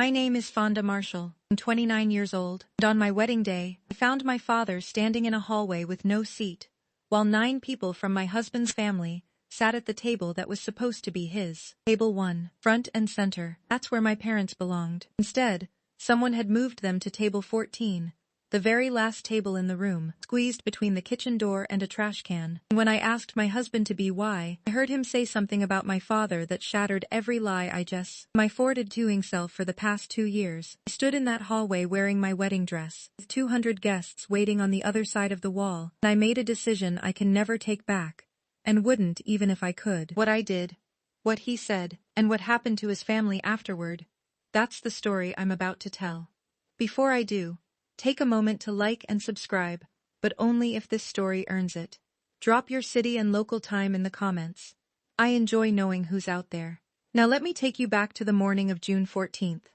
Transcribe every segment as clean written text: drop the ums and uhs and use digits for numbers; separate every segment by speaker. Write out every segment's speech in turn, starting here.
Speaker 1: My name is Fonda Marshall. I'm 29 years old, and on my wedding day, I found my father standing in a hallway with no seat, while 9 people from my husband's family sat at the table that was supposed to be his. Table 1, front and center. That's where my parents belonged. Instead, someone had moved them to table 14, the very last table in the room, squeezed between the kitchen door and a trash can. And when I asked my husband to be why, I heard him say something about my father that shattered every lie I just afforded to himself for the past 2 years. I stood in that hallway wearing my wedding dress, with 200 guests waiting on the other side of the wall, and I made a decision I can never take back, and wouldn't even if I could. What I did, what he said, and what happened to his family afterward, that's the story I'm about to tell. Before I do, take a moment to like and subscribe, but only if this story earns it. Drop your city and local time in the comments. I enjoy knowing who's out there. Now let me take you back to the morning of June 14th.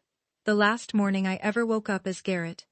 Speaker 1: The last morning I ever woke up as Garrett,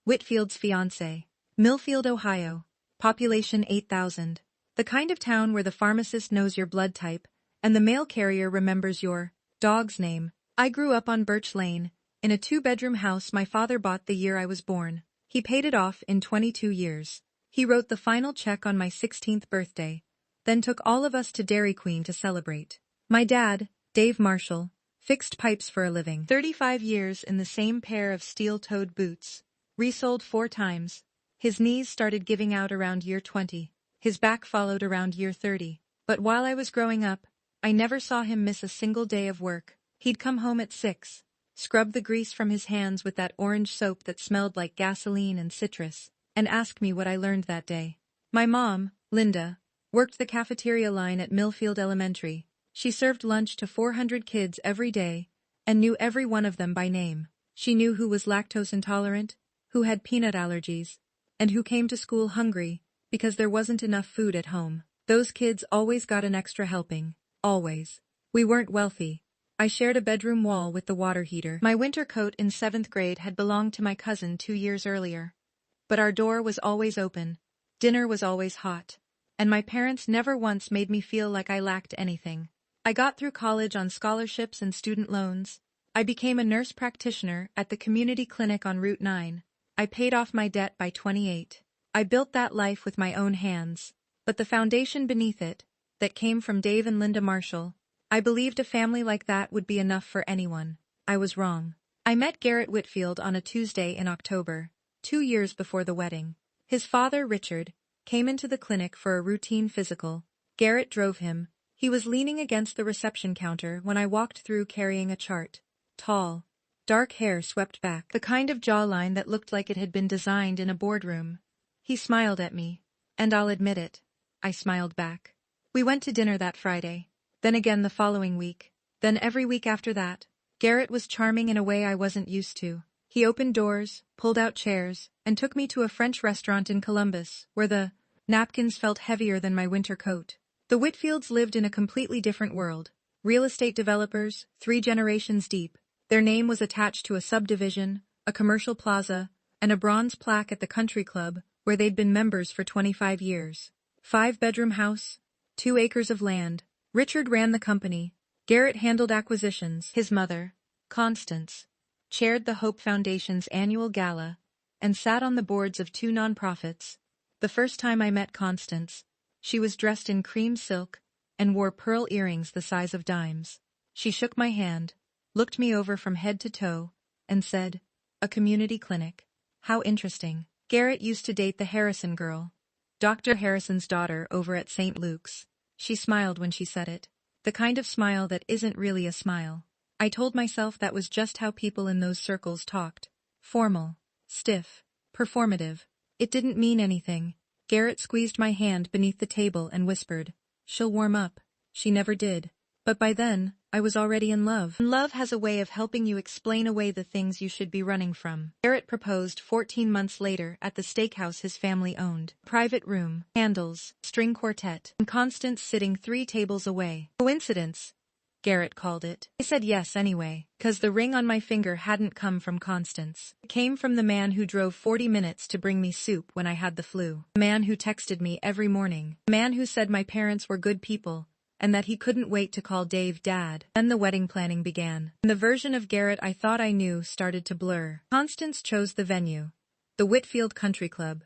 Speaker 1: Whitfield's fiancé. Millfield, Ohio. Population 8,000. The kind of town where the pharmacist knows your blood type, and the mail carrier remembers your dog's name. I grew up on Birch Lane, in a 2-bedroom house my father bought the year I was born. He paid it off in 22 years. He wrote the final check on my 16th birthday, then took all of us to Dairy Queen to celebrate. My dad, Dave Marshall, fixed pipes for a living. 35 years in the same pair of steel-toed boots. Resold 4 times. His knees started giving out around year 20. His back followed around year 30. But while I was growing up, I never saw him miss a single day of work. He'd come home at 6. Scrub the grease from his hands with that orange soap that smelled like gasoline and citrus, and ask me what I learned that day. My mom, Linda, worked the cafeteria line at Millfield Elementary. She served lunch to 400 kids every day, and knew every one of them by name. She knew who was lactose intolerant, who had peanut allergies, and who came to school hungry, because there wasn't enough food at home. Those kids always got an extra helping. Always. We weren't wealthy. I shared a bedroom wall with the water heater. My winter coat in 7th grade had belonged to my cousin 2 years earlier. But our door was always open, dinner was always hot, and my parents never once made me feel like I lacked anything. I got through college on scholarships and student loans. I became a nurse practitioner at the community clinic on Route 9. I paid off my debt by 28. I built that life with my own hands. But the foundation beneath it, that came from Dave and Linda Marshall, I believed a family like that would be enough for anyone. I was wrong. I met Garrett Whitfield on a Tuesday in October, 2 years before the wedding. His father, Richard, came into the clinic for a routine physical. Garrett drove him. He was leaning against the reception counter when I walked through carrying a chart. Tall, dark hair swept back, the kind of jawline that looked like it had been designed in a boardroom. He smiled at me, and I'll admit it, I smiled back. We went to dinner that Friday. Then again the following week, then every week after that. Garrett was charming in a way I wasn't used to. He opened doors, pulled out chairs, and took me to a French restaurant in Columbus, where the napkins felt heavier than my winter coat. The Whitfields lived in a completely different world. Real estate developers, 3 generations deep. Their name was attached to a subdivision, a commercial plaza, and a bronze plaque at the country club, where they'd been members for 25 years. 5-bedroom house, 2 acres of land. Richard ran the company. Garrett handled acquisitions. His mother, Constance, chaired the Hope Foundation's annual gala and sat on the boards of 2 nonprofits. The first time I met Constance, she was dressed in cream silk and wore pearl earrings the size of dimes. She shook my hand, looked me over from head to toe, and said, "A community clinic. How interesting." Garrett used to date the Harrison girl, Dr. Harrison's daughter over at St. Luke's. She smiled when she said it. The kind of smile that isn't really a smile. I told myself that was just how people in those circles talked. Formal, stiff, performative. It didn't mean anything. Garrett squeezed my hand beneath the table and whispered, "She'll warm up." She never did. But by then, I was already in love. And love has a way of helping you explain away the things you should be running from. Garrett proposed 14 months later at the steakhouse his family owned. Private room, candles, string quartet, and Constance sitting 3 tables away. Coincidence, Garrett called it. I said yes anyway, 'cause the ring on my finger hadn't come from Constance. It came from the man who drove 40 minutes to bring me soup when I had the flu. The man who texted me every morning. The man who said my parents were good people, and that he couldn't wait to call Dave Dad. Then the wedding planning began. And the version of Garrett I thought I knew started to blur. Constance chose the venue. The Whitfield Country Club.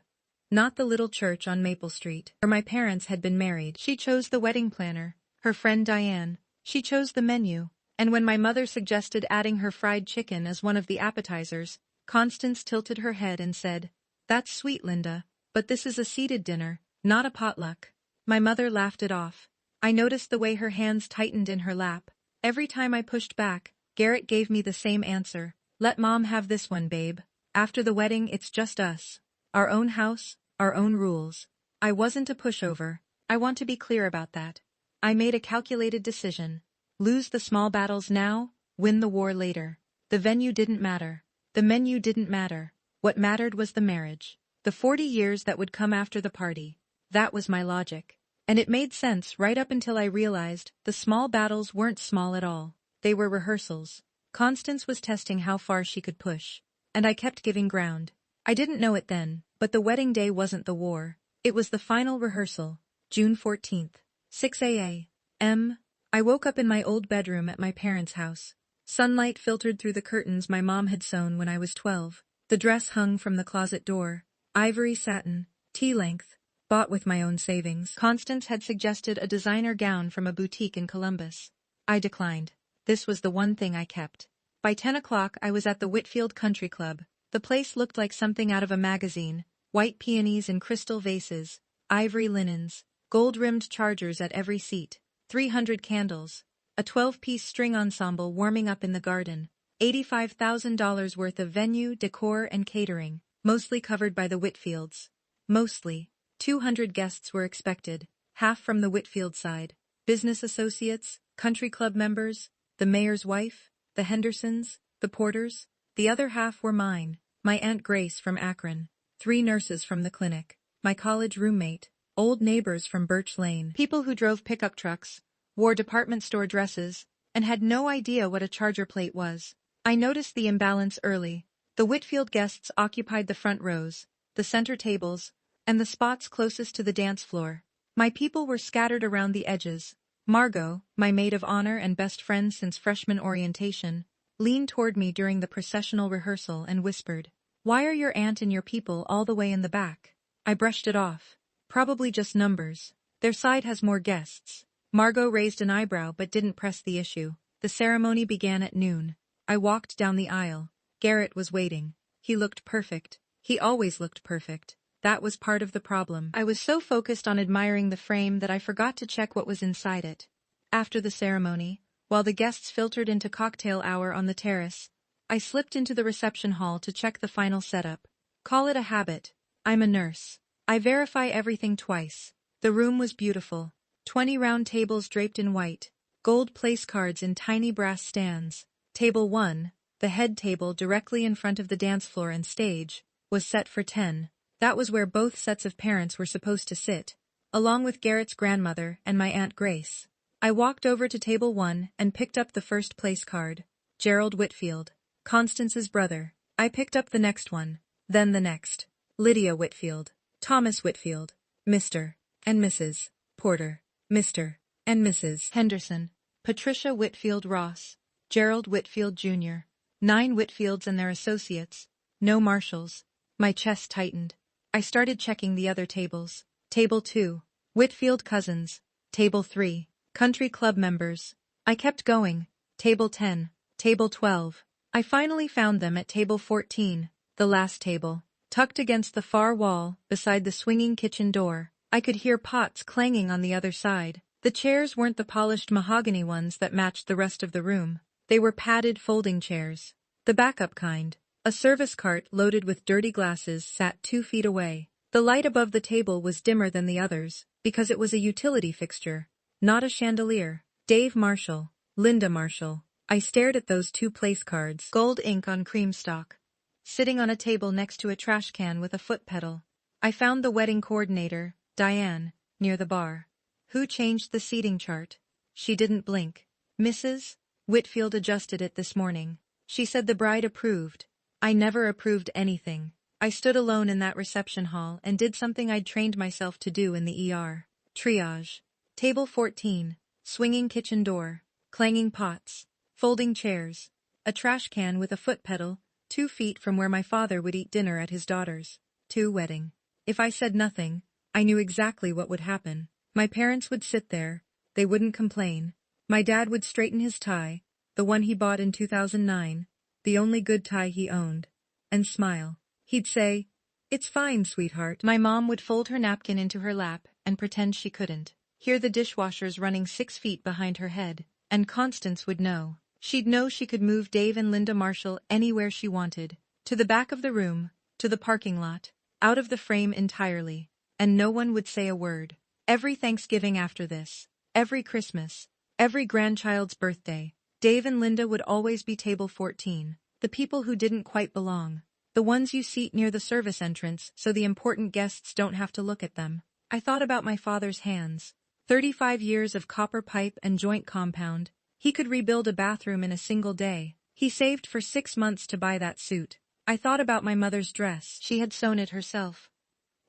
Speaker 1: Not the little church on Maple Street, where my parents had been married. She chose the wedding planner, her friend Diane. She chose the menu. And when my mother suggested adding her fried chicken as one of the appetizers, Constance tilted her head and said, "That's sweet, Linda, but this is a seated dinner, not a potluck." My mother laughed it off. I noticed the way her hands tightened in her lap. Every time I pushed back, Garrett gave me the same answer. "Let Mom have this one, babe. After the wedding, it's just us. Our own house, our own rules." I wasn't a pushover. I want to be clear about that. I made a calculated decision. Lose the small battles now, win the war later. The venue didn't matter. The menu didn't matter. What mattered was the marriage. The 40 years that would come after the party. That was my logic. And it made sense right up until I realized the small battles weren't small at all. They were rehearsals. Constance was testing how far she could push. And I kept giving ground. I didn't know it then, but the wedding day wasn't the war. It was the final rehearsal. June 14th, 6 a.m. I woke up in my old bedroom at my parents' house. Sunlight filtered through the curtains my mom had sewn when I was 12. The dress hung from the closet door. Ivory satin, tea-length, bought with my own savings. Constance had suggested a designer gown from a boutique in Columbus. I declined. This was the one thing I kept. By 10 o'clock I was at the Whitfield Country Club. The place looked like something out of a magazine. White peonies in crystal vases, ivory linens, gold-rimmed chargers at every seat. 300 candles, a 12-piece string ensemble warming up in the garden, $85,000 worth of venue, decor, and catering, mostly covered by the Whitfields. Mostly. 200 guests were expected, half from the Whitfield side. Business associates, country club members, the mayor's wife, the Hendersons, the Porters. The other half were mine, my Aunt Grace from Akron, 3 nurses from the clinic, my college roommate, old neighbors from Birch Lane, people who drove pickup trucks, wore department store dresses, and had no idea what a charger plate was. I noticed the imbalance early. The Whitfield guests occupied the front rows, the center tables, and the spots closest to the dance floor. My people were scattered around the edges. Margot, my maid of honor and best friend since freshman orientation, leaned toward me during the processional rehearsal and whispered, "Why are your aunt and your people all the way in the back?" I brushed it off. "Probably just numbers. Their side has more guests." Margot raised an eyebrow but didn't press the issue. The ceremony began at noon. I walked down the aisle. Garrett was waiting. He looked perfect. He always looked perfect. That was part of the problem. I was so focused on admiring the frame that I forgot to check what was inside it. After the ceremony, while the guests filtered into cocktail hour on the terrace, I slipped into the reception hall to check the final setup. Call it a habit. I'm a nurse. I verify everything twice. The room was beautiful. 20 round tables draped in white. Gold place cards in tiny brass stands. Table 1, the head table directly in front of the dance floor and stage, was set for 10. That was where both sets of parents were supposed to sit, along with Garrett's grandmother and my Aunt Grace. I walked over to table 1 and picked up the first place card. Gerald Whitfield, Constance's brother. I picked up the next one, then the next. Lydia Whitfield, Thomas Whitfield, Mr. and Mrs. Porter, Mr. and Mrs. Henderson, Patricia Whitfield Ross, Gerald Whitfield Jr., 9 Whitfields and their associates, no marshals. My chest tightened. I started checking the other tables. Table 2, Whitfield cousins. Table 3, country club members. I kept going. Table 10, Table 12. I finally found them at Table 14, the last table. Tucked against the far wall, beside the swinging kitchen door, I could hear pots clanging on the other side. The chairs weren't the polished mahogany ones that matched the rest of the room. They were padded folding chairs. The backup kind. A service cart loaded with dirty glasses sat 2 feet away. The light above the table was dimmer than the others, because it was a utility fixture, not a chandelier. Dave Marshall, Linda Marshall. I stared at those 2 place cards. Gold ink on cream stock. Sitting on a table next to a trash can with a foot pedal. I found the wedding coordinator, Diane, near the bar. Who changed the seating chart? She didn't blink. Mrs. Whitfield adjusted it this morning. She said the bride approved. I never approved anything. I stood alone in that reception hall and did something I'd trained myself to do in the ER. Triage. Table 14. swinging kitchen door, clanging pots, folding chairs, a trash can with a foot pedal, 2 feet from where my father would eat dinner at his daughter's wedding. If I said nothing, I knew exactly what would happen. My parents would sit there, they wouldn't complain. My dad would straighten his tie, the one he bought in 2009, the only good tie he owned, and smile. He'd say, "It's fine, sweetheart." My mom would fold her napkin into her lap and pretend she couldn't hear the dishwashers running 6 feet behind her head, and Constance would know. She'd know she could move Dave and Linda Marshall anywhere she wanted, to the back of the room, to the parking lot, out of the frame entirely, and no one would say a word. Every Thanksgiving after this, every Christmas, every grandchild's birthday, Dave and Linda would always be table 14, the people who didn't quite belong. The ones you seat near the service entrance so the important guests don't have to look at them. I thought about my father's hands. 35 years of copper pipe and joint compound. He could rebuild a bathroom in a single day. He saved for 6 months to buy that suit. I thought about my mother's dress. She had sewn it herself.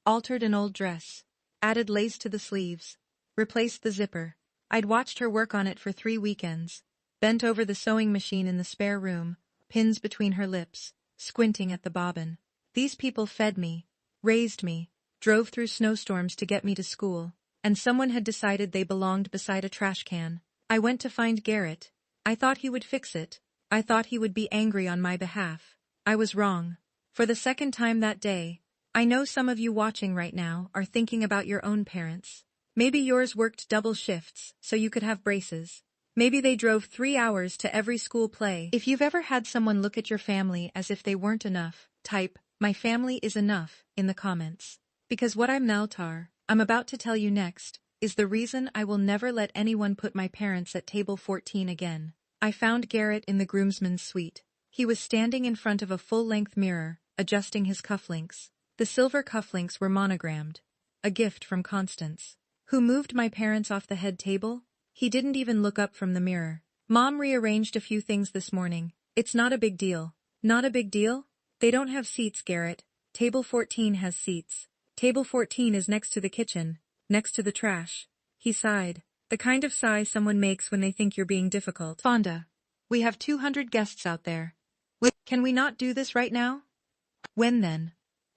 Speaker 1: Altered an old dress. Added lace to the sleeves. Replaced the zipper. I'd watched her work on it for 3 weekends. Bent over the sewing machine in the spare room, pins between her lips, squinting at the bobbin. These people fed me, raised me, drove through snowstorms to get me to school, and someone had decided they belonged beside a trash can. I went to find Garrett. I thought he would fix it. I thought he would be angry on my behalf. I was wrong. For the second time that day, I know some of you watching right now are thinking about your own parents. Maybe yours worked double shifts so you could have braces. Maybe they drove 3 hours to every school play. If you've ever had someone look at your family as if they weren't enough, type, "My family is enough," in the comments. Because what I'm about to tell you next, is the reason I will never let anyone put my parents at table 14 again. I found Garrett in the groomsmen's suite. He was standing in front of a full-length mirror, adjusting his cufflinks. The silver cufflinks were monogrammed. A gift from Constance. Who moved my parents off the head table? He didn't even look up from the mirror. "Mom rearranged a few things this morning. It's not a big deal." "Not a big deal? They don't have seats, Garrett. Table 14 has seats. Table 14 is next to the kitchen, next to the trash." He sighed. The kind of sigh someone makes when they think you're being difficult. "Fonda, we have 200 guests out there. Can we not do this right now?" "When then?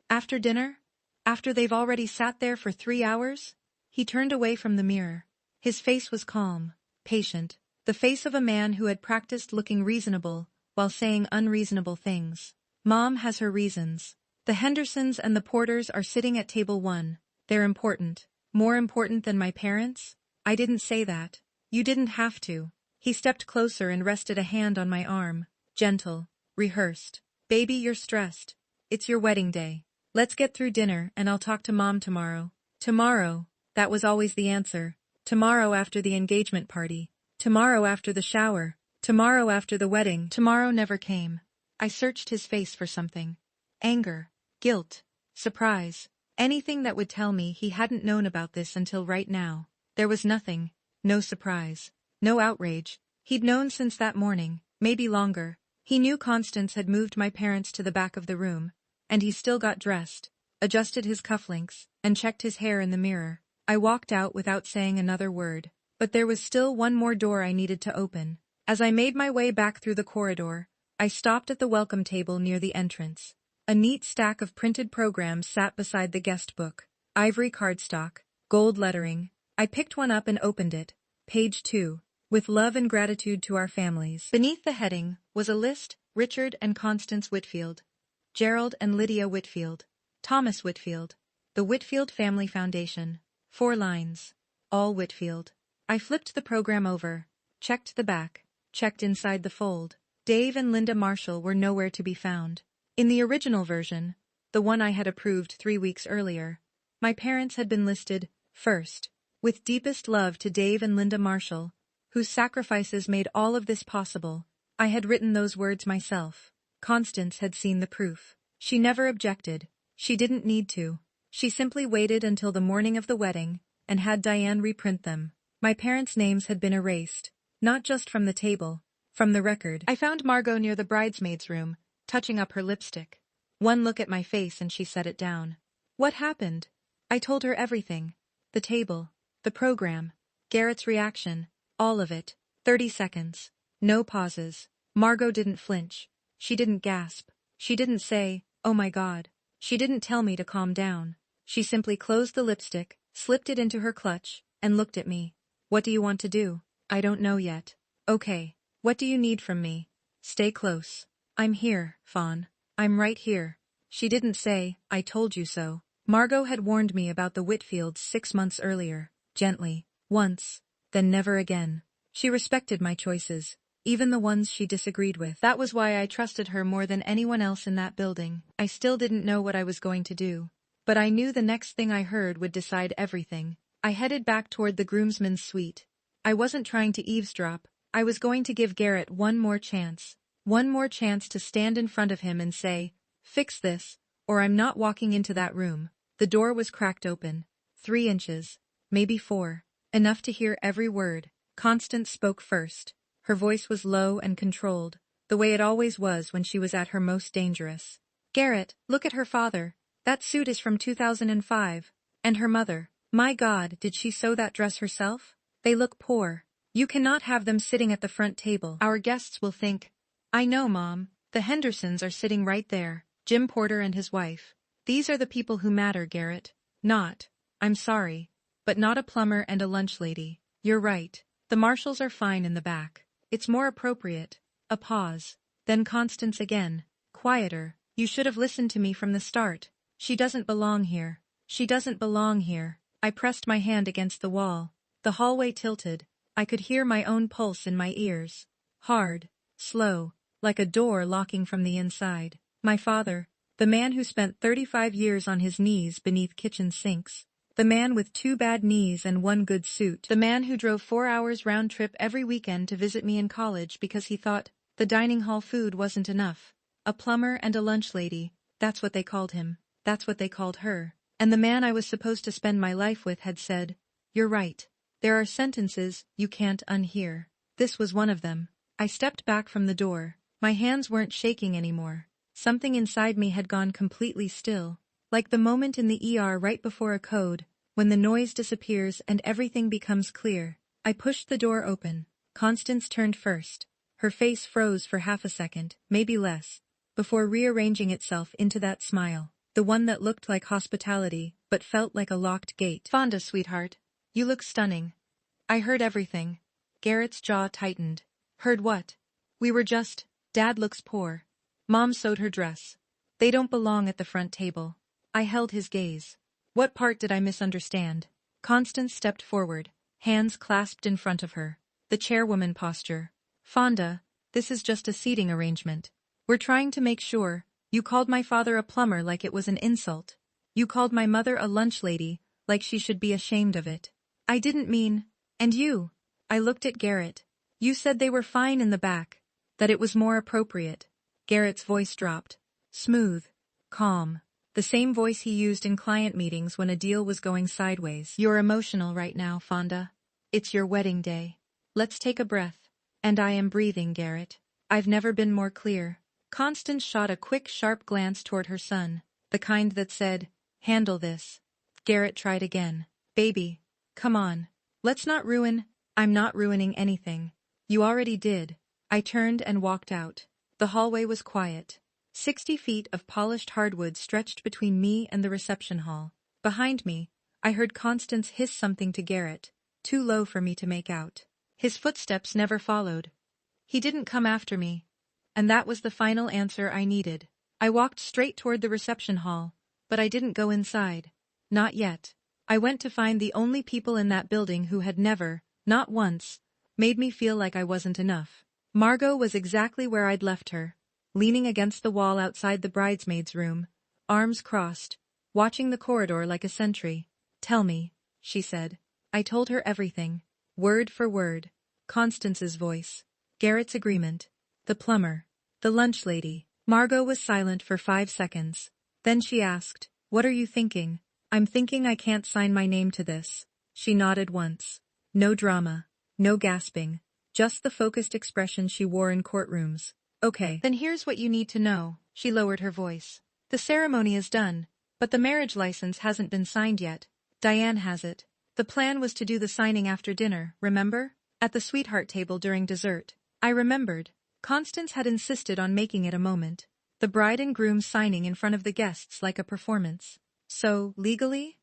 Speaker 1: After dinner? After they've already sat there for 3 hours?" He turned away from the mirror. His face was calm, patient, the face of a man who had practiced looking reasonable while saying unreasonable things. "Mom has her reasons. The Hendersons and the Porters are sitting at table 1. They're important. More important than my parents?" "I didn't say that. You didn't have to." He stepped closer and rested a hand on my arm. Gentle, rehearsed. "Baby, you're stressed. It's your wedding day. Let's get through dinner and I'll talk to Mom tomorrow." Tomorrow, that was always the answer. Tomorrow after the engagement party. Tomorrow after the shower. Tomorrow after the wedding. Tomorrow never came. I searched his face for something. Anger, guilt, surprise, anything that would tell me he hadn't known about this until right now. There was nothing, no surprise, no outrage. He'd known since that morning, maybe longer. He knew Constance had moved my parents to the back of the room, and he still got dressed, adjusted his cufflinks, and checked his hair in the mirror. I walked out without saying another word, but there was still one more door I needed to open. As I made my way back through the corridor, I stopped at the welcome table near the entrance. A neat stack of printed programs sat beside the guest book. Ivory cardstock, gold lettering. I picked one up and opened it. Page 2. With love and gratitude to our families. Beneath the heading was a list: Richard and Constance Whitfield, Gerald and Lydia Whitfield, Thomas Whitfield, the Whitfield Family Foundation. 4 lines. All Whitfield. I flipped the program over, checked the back, checked inside the fold. Dave and Linda Marshall were nowhere to be found. In the original version, the one I had approved 3 weeks earlier, my parents had been listed first. With deepest love to Dave and Linda Marshall, whose sacrifices made all of this possible. I had written those words myself. Constance had seen the proof. She never objected. She didn't need to. She simply waited until the morning of the wedding, and had Diane reprint them. My parents' names had been erased, not just from the table, from the record. I found Margot near the bridesmaid's room, touching up her lipstick. One look at my face and she set it down. "What happened?" I told her everything. The table, the program, Garrett's reaction, All of it. 30 seconds. No pauses. Margot didn't flinch. She didn't gasp. She didn't say, "Oh my God." She didn't tell me to calm down. She simply closed the lipstick, slipped it into her clutch, and looked at me. "What do you want to do?" "I don't know yet." "Okay. What do you need from me?" "Stay close." "I'm here, Fawn. I'm right here." She didn't say, "I told you so." Margot had warned me about the Whitfields 6 months earlier. Gently. Once. Then never again. She respected my choices, even the ones she disagreed with. That was why I trusted her more than anyone else in that building. I still didn't know what I was going to do, but I knew the next thing I heard would decide everything. I headed back toward the groomsman's suite. I wasn't trying to eavesdrop. I was going to give Garrett one more chance. One more chance to stand in front of him and say, "Fix this, or I'm not walking into that room." The door was cracked open. 3 inches. Maybe 4. Enough to hear every word. Constance spoke first. Her voice was low and controlled, the way it always was when she was at her most dangerous. "Garrett, look at her father. That suit is from 2005. And her mother. My God, did she sew that dress herself? They look poor. You cannot have them sitting at the front table. Our guests will think." "I know, Mom. The Hendersons are sitting right there. Jim Porter and his wife. These are the people who matter, Garrett. Not, I'm sorry, but not a plumber and a lunch lady. You're right. The Marshalls are fine in the back. It's more appropriate." A pause. Then Constance again. Quieter. "You should have listened to me from the start. She doesn't belong here. She doesn't belong here." I pressed my hand against the wall. The hallway tilted. I could hear my own pulse in my ears. Hard. Slow. Like a door locking from the inside. My father. The man who spent 35 years on his knees beneath kitchen sinks. The man with 2 bad knees and 1 good suit. The man who drove 4 hours round trip every weekend to visit me in college because he thought the dining hall food wasn't enough. A plumber and a lunch lady. That's what they called him. That's what they called her. And the man I was supposed to spend my life with had said, "You're right. There are sentences you can't unhear." This was one of them. I stepped back from the door. My hands weren't shaking anymore. Something inside me had gone completely still. Like the moment in the ER right before a code, when the noise disappears and everything becomes clear. I pushed the door open. Constance turned first. Her face froze for half a second, maybe less, before rearranging itself into that smile. The one that looked like hospitality, but felt like a locked gate. "Fonda, sweetheart. You look stunning." I heard everything. Garrett's jaw tightened. "Heard what?" "We were just, Dad looks poor. Mom sewed her dress. They don't belong at the front table." I held his gaze. What part did I misunderstand? Constance stepped forward, hands clasped in front of her. The chairwoman posture. "Fonda, this is just a seating arrangement. We're trying to make sure. You called my father a plumber like it was an insult. You called my mother a lunch lady, like she should be ashamed of it. I didn't mean, and you." I looked at Garrett. "You said they were fine in the back, that it was more appropriate." Garrett's voice dropped. Smooth. Calm. The same voice he used in client meetings when a deal was going sideways. "You're emotional right now, Fonda. It's your wedding day. Let's take a breath." "And I am breathing, Garrett. I've never been more clear." Constance shot a quick, sharp glance toward her son, the kind that said, "Handle this." Garrett tried again. "Baby, come on. Let's not ruin—" "I'm not ruining anything. You already did." I turned and walked out. The hallway was quiet. 60 feet of polished hardwood stretched between me and the reception hall. Behind me, I heard Constance hiss something to Garrett, too low for me to make out. His footsteps never followed. He didn't come after me. And that was the final answer I needed. I walked straight toward the reception hall, but I didn't go inside. Not yet. I went to find the only people in that building who had never, not once, made me feel like I wasn't enough. Margot was exactly where I'd left her, leaning against the wall outside the bridesmaids' room, arms crossed, watching the corridor like a sentry. "Tell me," she said. I told her everything, word for word. Constance's voice. Garrett's agreement. The plumber. The lunch lady. Margot was silent for 5 seconds. Then she asked, "What are you thinking?" "I'm thinking I can't sign my name to this." She nodded once. No drama. No gasping. Just the focused expression she wore in courtrooms. "Okay. Then here's what you need to know." She lowered her voice. "The ceremony is done, but the marriage license hasn't been signed yet. Diane has it. The plan was to do the signing after dinner, remember? At the sweetheart table during dessert, I remembered. Constance had insisted on making it a moment. The bride and groom signing in front of the guests like a performance. So, legally,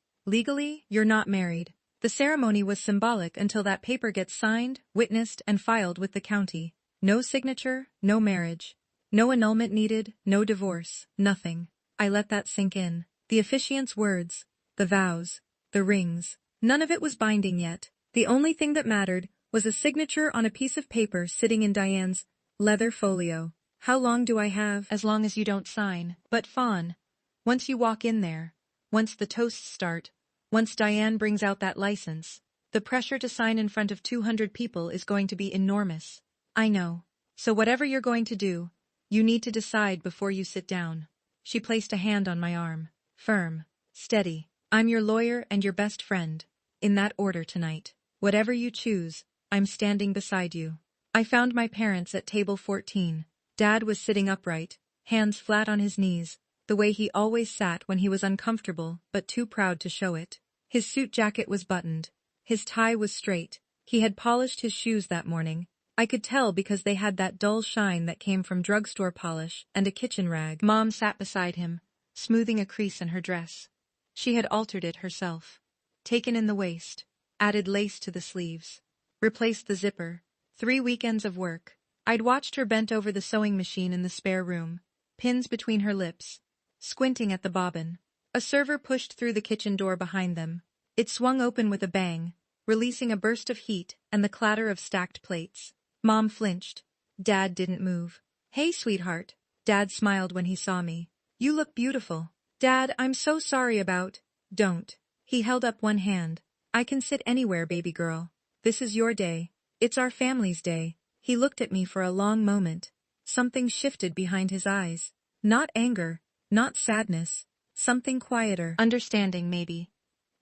Speaker 1: you're not married. The ceremony was symbolic until that paper gets signed, witnessed, and filed with the county. No signature, no marriage. No annulment needed, no divorce, nothing. I let that sink in. The officiant's words, the vows, the rings. None of it was binding yet. The only thing that mattered was a signature on a piece of paper sitting in Diane's leather folio. How long do I have? As long as you don't sign. But Fawn, once you walk in there, once the toasts start, once Diane brings out that license, the pressure to sign in front of 200 people is going to be enormous. I know. So whatever you're going to do, you need to decide before you sit down. She placed a hand on my arm. Firm. Steady. I'm your lawyer and your best friend. In that order tonight. Whatever you choose, I'm standing beside you. I found my parents at table 14. Dad was sitting upright, hands flat on his knees, the way he always sat when he was uncomfortable but too proud to show it. His suit jacket was buttoned. His tie was straight. He had polished his shoes that morning. I could tell because they had that dull shine that came from drugstore polish and a kitchen rag. Mom sat beside him, smoothing a crease in her dress. She had altered it herself. Taken in the waist, added lace to the sleeves, replaced the zipper. 3 weekends of work. I'd watched her bent over the sewing machine in the spare room, pins between her lips, squinting at the bobbin. A server pushed through the kitchen door behind them. It swung open with a bang, releasing a burst of heat and the clatter of stacked plates. Mom flinched. Dad didn't move. Hey, sweetheart. Dad smiled when he saw me. You look beautiful. Dad, I'm so sorry about. Don't. He held up one hand. I can sit anywhere, baby girl. This is your day. It's our family's day. He looked at me for a long moment. Something shifted behind his eyes. Not anger, not sadness. Something quieter. Understanding, maybe.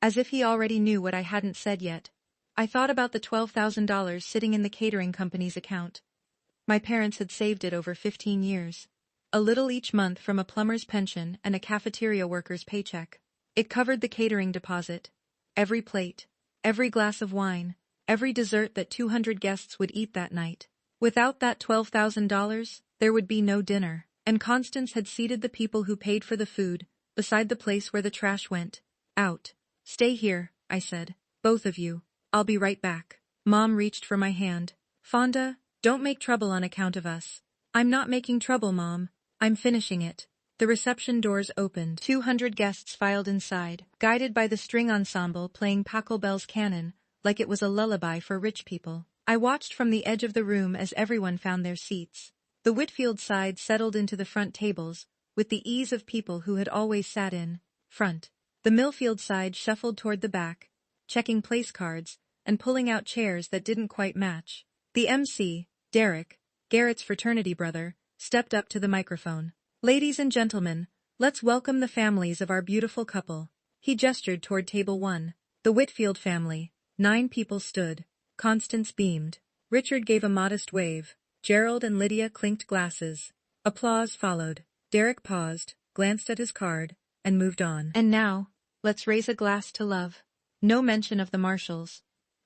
Speaker 1: As if he already knew what I hadn't said yet. I thought about the $12,000 sitting in the catering company's account. My parents had saved it over 15 years. A little each month from a plumber's pension and a cafeteria worker's paycheck. It covered the catering deposit. Every plate, every glass of wine, every dessert that 200 guests would eat that night. Without that $12,000, there would be no dinner. And Constance had seated the people who paid for the food beside the place where the trash went. Out. Stay here, I said. Both of you. I'll be right back. Mom reached for my hand. Fonda, don't make trouble on account of us. I'm not making trouble, Mom. I'm finishing it. The reception doors opened. 200 guests filed inside, guided by the string ensemble playing Pachelbel's canon, like it was a lullaby for rich people. I watched from the edge of the room as everyone found their seats. The Whitfield side settled into the front tables, with the ease of people who had always sat in front. The Millfield side shuffled toward the back, checking place cards, and pulling out chairs that didn't quite match. The MC, Derek, Garrett's fraternity brother, stepped up to the microphone. Ladies and gentlemen, let's welcome the families of our beautiful couple. He gestured toward table 1. The Whitfield family. 9 people stood. Constance beamed. Richard gave a modest wave. Gerald and Lydia clinked glasses. Applause followed. Derek paused, glanced at his card, and moved on. And now, let's raise a glass to love. No mention of the Marshalls.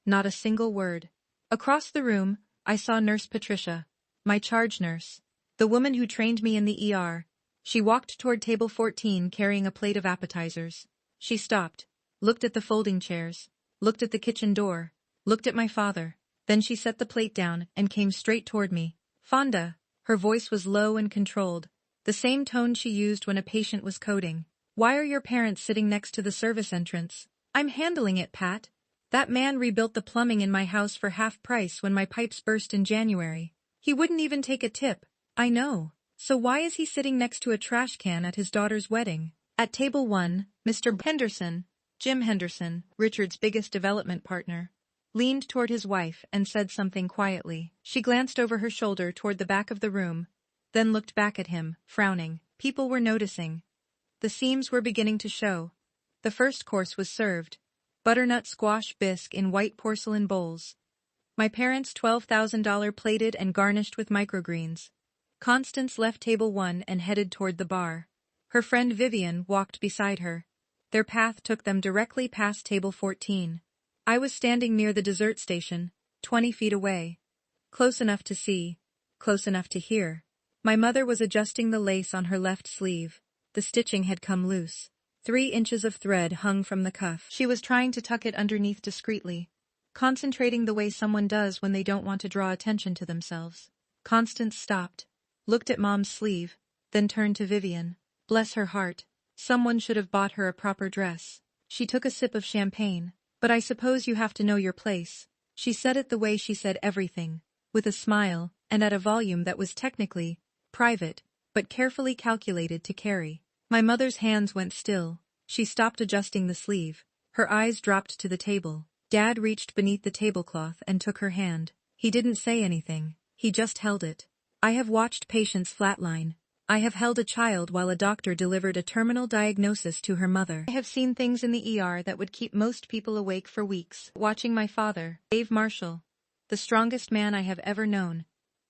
Speaker 1: Not a single word. Across the room, I saw Nurse Patricia, my charge nurse, the woman who trained me in the ER. She walked toward table 14 carrying a plate of appetizers. She stopped, looked at the folding chairs, looked at the kitchen door, looked at my father. Then she set the plate down and came straight toward me. Fonda. Her voice was low and controlled, the same tone she used when a patient was coding. Why are your parents sitting next to the service entrance? I'm handling it, Pat. That man rebuilt the plumbing in my house for half price when my pipes burst in January. He wouldn't even take a tip. I know. So why is he sitting next to a trash can at his daughter's wedding? At table 1, Mr. Henderson, Jim Henderson, Richard's biggest development partner, leaned toward his wife and said something quietly. She glanced over her shoulder toward the back of the room, then looked back at him, frowning. People were noticing. The seams were beginning to show. The first course was served. Butternut squash bisque in white porcelain bowls. My parents' $12,000 plated and garnished with microgreens. Constance left table 1 and headed toward the bar. Her friend Vivian walked beside her. Their path took them directly past table 14. I was standing near the dessert station, 20 feet away. Close enough to see, close enough to hear. My mother was adjusting the lace on her left sleeve. The stitching had come loose. 3 inches of thread hung from the cuff. She was trying to tuck it underneath discreetly, concentrating the way someone does when they don't want to draw attention to themselves. Constance stopped, looked at Mom's sleeve, then turned to Vivian. Bless her heart. Someone should have bought her a proper dress. She took a sip of champagne. But I suppose you have to know your place. She said it the way she said everything, with a smile, and at a volume that was technically private, but carefully calculated to carry. My mother's hands went still. She stopped adjusting the sleeve. Her eyes dropped to the table. Dad reached beneath the tablecloth and took her hand. He didn't say anything. He just held it. I have watched patients flatline. I have held a child while a doctor delivered a terminal diagnosis to her mother. I have seen things in the ER that would keep most people awake for weeks. Watching my father, Dave Marshall, the strongest man I have ever known,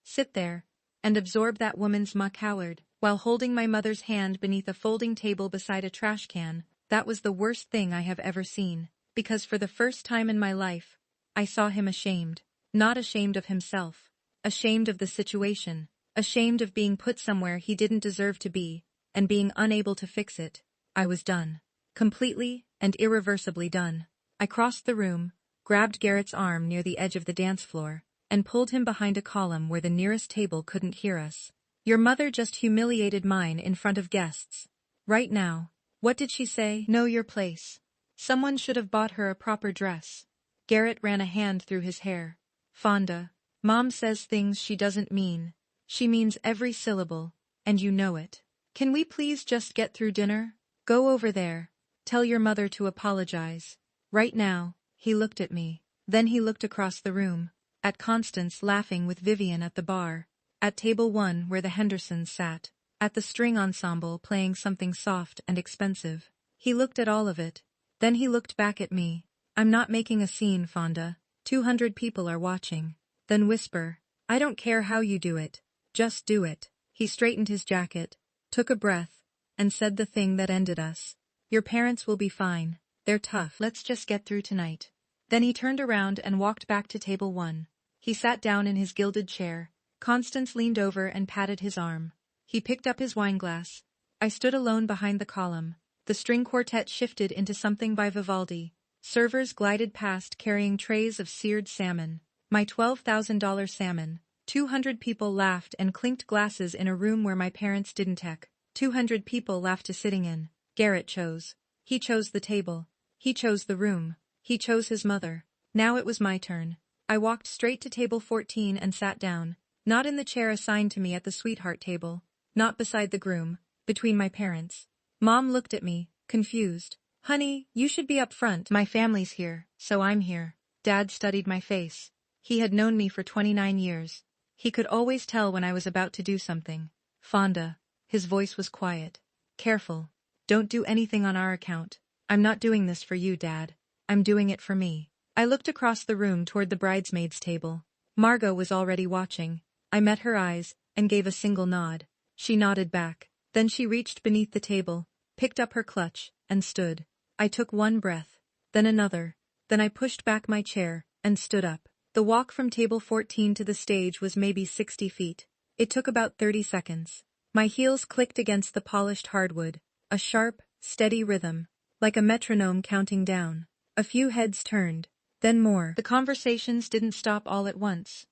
Speaker 1: sit there and absorb that woman's coward, while holding my mother's hand beneath a folding table beside a trash can, that was the worst thing I have ever seen. Because for the first time in my life, I saw him ashamed. Not ashamed of himself. Ashamed of the situation. Ashamed of being put somewhere he didn't deserve to be, and being unable to fix it. I was done. Completely and irreversibly done. I crossed the room, grabbed Garrett's arm near the edge of the dance floor, and pulled him behind a column where the nearest table couldn't hear us. Your mother just humiliated mine in front of guests. Right now. What did she say? Know your place. Someone should have bought her a proper dress. Garrett ran a hand through his hair. Fonda, Mom says things she doesn't mean. She means every syllable, and you know it. Can we please just get through dinner? Go over there. Tell your mother to apologize. Right now. He looked at me. Then he looked across the room. At Constance laughing with Vivian at the bar. At table 1 where the Hendersons sat. At the string ensemble playing something soft and expensive. He looked at all of it. Then he looked back at me. I'm not making a scene, Fonda. 200 people are watching. Then whisper. I don't care how you do it. Just do it. He straightened his jacket, took a breath, and said the thing that ended us. Your parents will be fine. They're tough. Let's just get through tonight. Then he turned around and walked back to table 1. He sat down in his gilded chair. Constance leaned over and patted his arm. He picked up his wineglass. I stood alone behind the column. The string quartet shifted into something by Vivaldi. Servers glided past carrying trays of seared salmon. My $12,000 salmon. 200 people laughed and clinked glasses in a room where my parents didn't tech. 200 people laughed to sitting in. Garrett chose. He chose the table. He chose the room. He chose his mother. Now it was my turn. I walked straight to table 14 and sat down. Not in the chair assigned to me at the sweetheart table. Not beside the groom. Between my parents. Mom looked at me, confused. Honey, you should be up front. My family's here, so I'm here. Dad studied my face. He had known me for 29 years. He could always tell when I was about to do something. Fonda. His voice was quiet. Careful. Don't do anything on our account. I'm not doing this for you, Dad. I'm doing it for me. I looked across the room toward the bridesmaids' table. Margot was already watching. I met her eyes, and gave a single nod. She nodded back. Then she reached beneath the table, picked up her clutch, and stood. I took one breath. Then another. Then I pushed back my chair, and stood up. The walk from table 14 to the stage was maybe 60 feet. It took about 30 seconds. My heels clicked against the polished hardwood. A sharp, steady rhythm. Like a metronome counting down. A few heads turned. Then more. The conversations didn't stop all at once.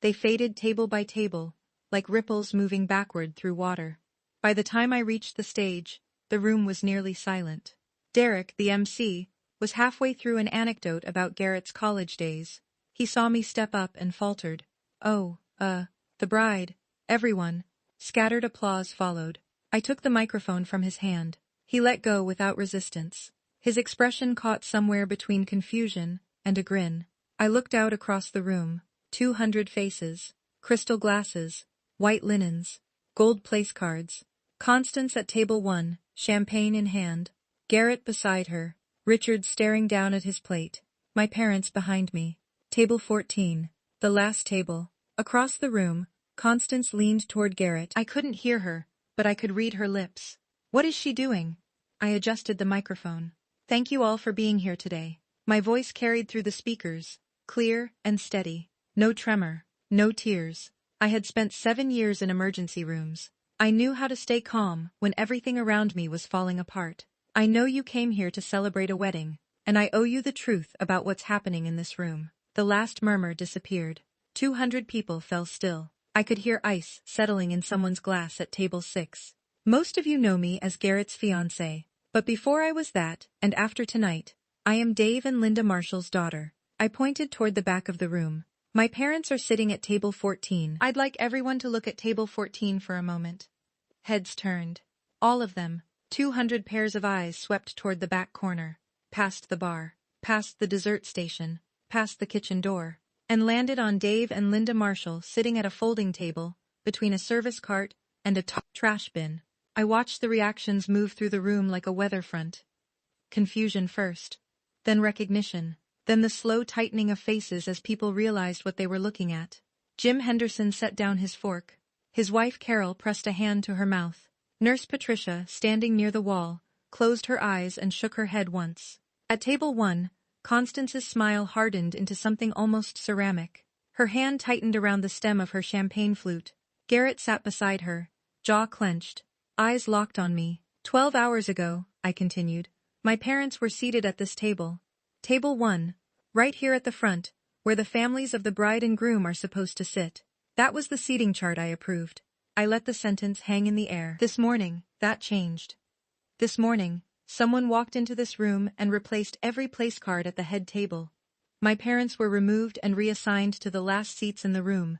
Speaker 1: They faded table by table, like ripples moving backward through water. By the time I reached the stage, the room was nearly silent. Derek, the MC, was halfway through an anecdote about Garrett's college days. He saw me step up and faltered. Oh, the bride. Everyone. Scattered applause followed. I took the microphone from his hand. He let go without resistance. His expression caught somewhere between confusion and a grin. I looked out across the room. 200 faces. Crystal glasses. White linens. Gold place cards. Constance at table 1, champagne in hand. Garrett beside her. Richard staring down at his plate. My parents behind me. Table 14. The last table. Across the room, Constance leaned toward Garrett. I couldn't hear her, but I could read her lips. What is she doing? I adjusted the microphone. Thank you all for being here today. My voice carried through the speakers, clear and steady. No tremor, no tears. I had spent 7 years in emergency rooms. I knew how to stay calm when everything around me was falling apart. I know you came here to celebrate a wedding, and I owe you the truth about what's happening in this room. The last murmur disappeared. 200 people fell still. I could hear ice settling in someone's glass at table 6. Most of you know me as Garrett's fiancé, but before I was that, and after tonight, I am Dave and Linda Marshall's daughter. I pointed toward the back of the room. My parents are sitting at table 14. I'd like everyone to look at table 14 for a moment. Heads turned. All of them. 200 pairs of eyes swept toward the back corner, past the bar, past the dessert station, past the kitchen door, and landed on Dave and Linda Marshall sitting at a folding table, between a service cart and a trash bin. I watched the reactions move through the room like a weather front. Confusion first, then recognition, then the slow tightening of faces as people realized what they were looking at. Jim Henderson set down his fork. His wife Carol pressed a hand to her mouth. Nurse Patricia, standing near the wall, closed her eyes and shook her head once. At table 1, Constance's smile hardened into something almost ceramic. Her hand tightened around the stem of her champagne flute. Garrett sat beside her, jaw clenched, eyes locked on me. 12 hours ago, I continued, my parents were seated at this table. Table 1, right here at the front, where the families of the bride and groom are supposed to sit. That was the seating chart I approved. I let the sentence hang in the air. This morning, that changed. This morning, someone walked into this room and replaced every place card at the head table. My parents were removed and reassigned to the last seats in the room.